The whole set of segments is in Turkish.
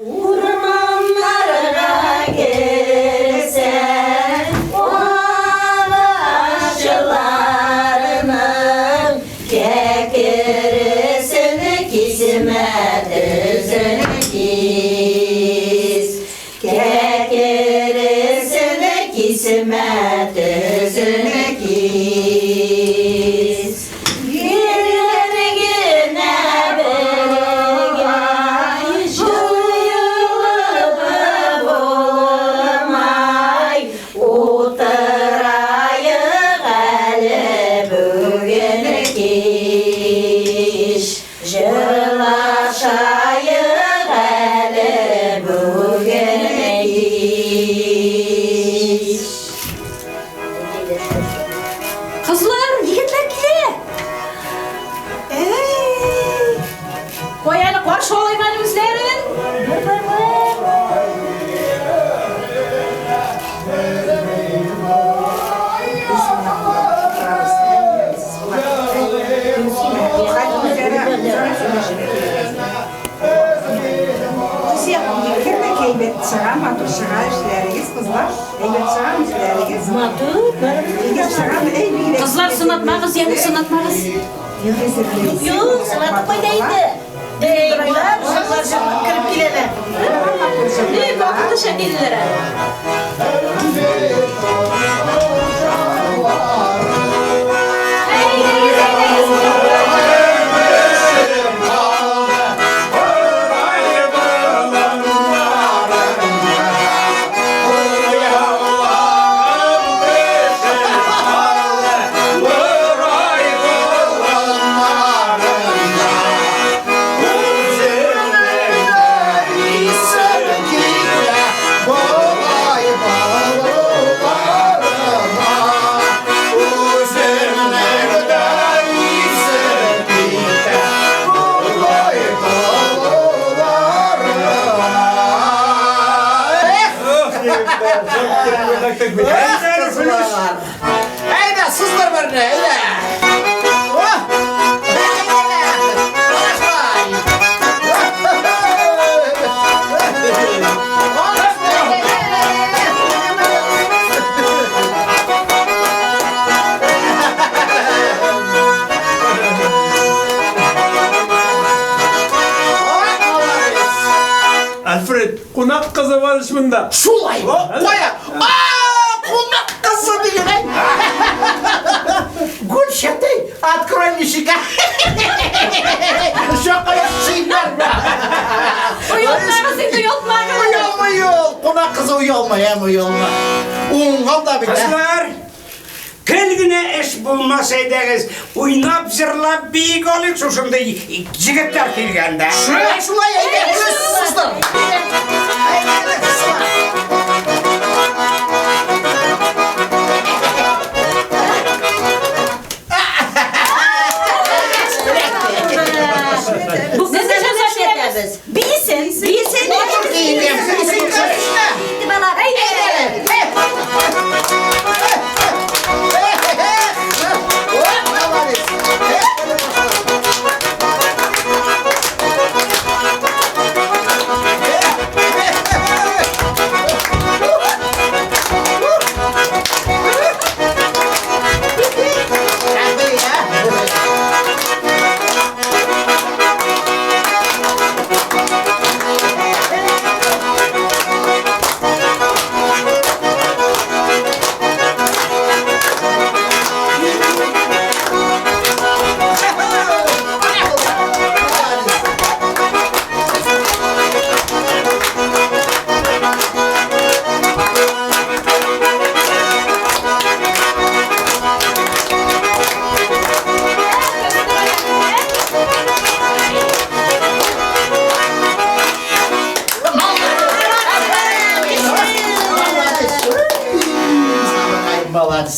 Ormanlara gelsen ağaçlarının kekirisini kismet üzünü kis. Kekirisini kismet üzünü kis. Güne güne Kızlar, yigitler gide. Koyani qarshi olayman o'zlarin. Kızlar sınatmağız, yanık sınatmağız. Yok, sanatı koydaydı. Deyler, uşaklar kırıp gideler. Ne bakın dışa gelirler. Haydi sızlar var ne? Haydi. Alfred, konak kızı var bunda. Şulay koya. Konak kızı bilin. Gül şatay. Открой нишика. Şaka yapışıylar. Uyutmağız, uyutmağız. Uyalma. Konak kızı uyalma hem uyalma. Uğungal da bir de. Kızlar, kelgine iş bulmasaydınız, oynap zırlap büyük olayım şuşunda jigitler kelgende. Şulay haydi. Sızlar. Haydi kızlar. Bu kızı şaşırtıyoruz. Bilsin, bilsin.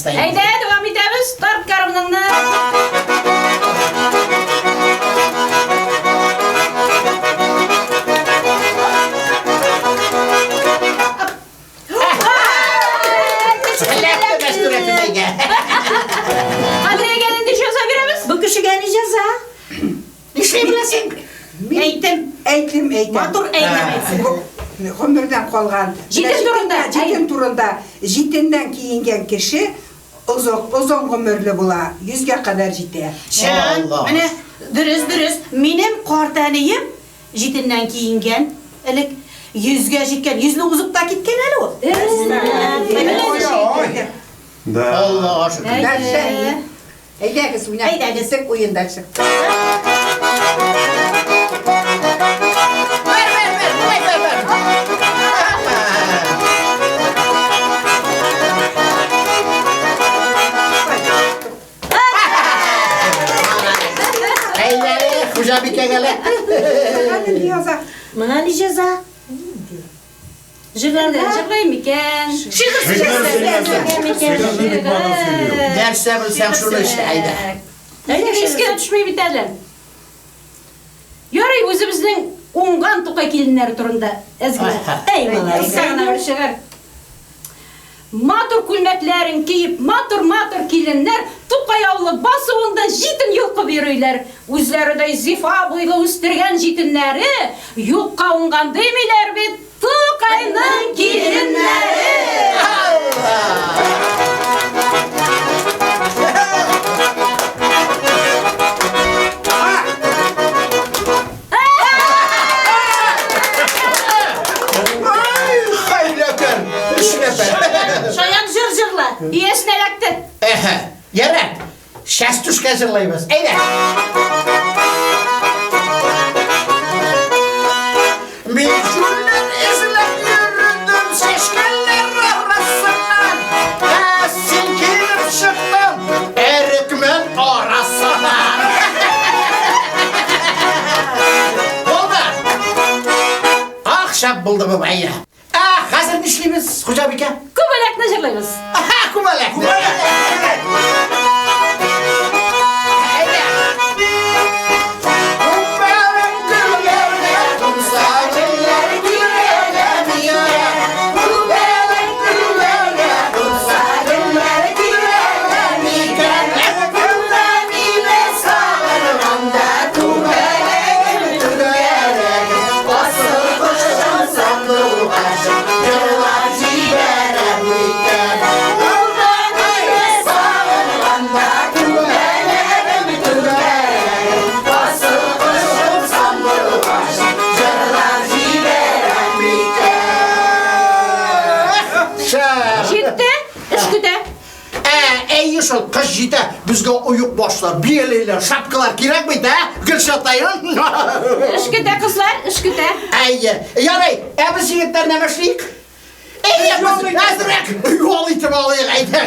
Haydi devam edemiz. Tart karımını. Kadriye gelin düşüyorsa birimiz. Bu kişi geleceğiz ha. Bir şey bilesin. Eğitim. Eğitim Матур әйнемейсің. Ғұмырдан қалған. Житен турында, Житен турында. Житенден кейінген кіші ұзын ғұмырлы бола. 100-ге қадар жите. Шын, Allah. міне, дұрыс. Менің қартанайым житінден кейінген, ілік 100-ге жеткен, 100-ні ұзықта кеткен әлі ол. Да. Allah'a şükür. Әйдәгіз, Әйдәгіз. ойында шық. Eyleri, Hoca bir kegele. Мына не жаза? Жырлай мекен. Derse bilsem şunu işte, haydi. Еске түшмей бітәлі. Ярай, өзіміздің оңған тұқай келінлері тұрында. Әзгілі. Ей, малай. Сағына бір шығар. Матур күлмәтләрін кейіп, матур келінлер тұқай аулы басуында житін юлқы беруйлер. Өзлерідай зифа бойлы өстірген житінлері юлқа оңған демейлер бет тұқайның келінлері. Ay, hayreker, işlepe. Шаян жыр-жырла. Иесін әләкті. Yere, şes düş gezirleyimiz. Eyde. Bir cümle izlep yürüdüm seçkenler arasından. Silkinip çıktım erikmen arasından. Oldu. Akşam buldu bu bayra. Hazır işleyimiz Hoca Bike. Көбеләкні жырлаймыз. Aha, kumalak. Жетті, іш күті. Ey şu kış jite bizge uyuk başlar, biyeleyler, şapkalar gerek miydi ha? Gülşatayın. Іш күті, қызлар, іш күті. Yaray, biz yiğitler ne meşrik? Ey yapmasın, hazırek. Yol itibarıyla aydan.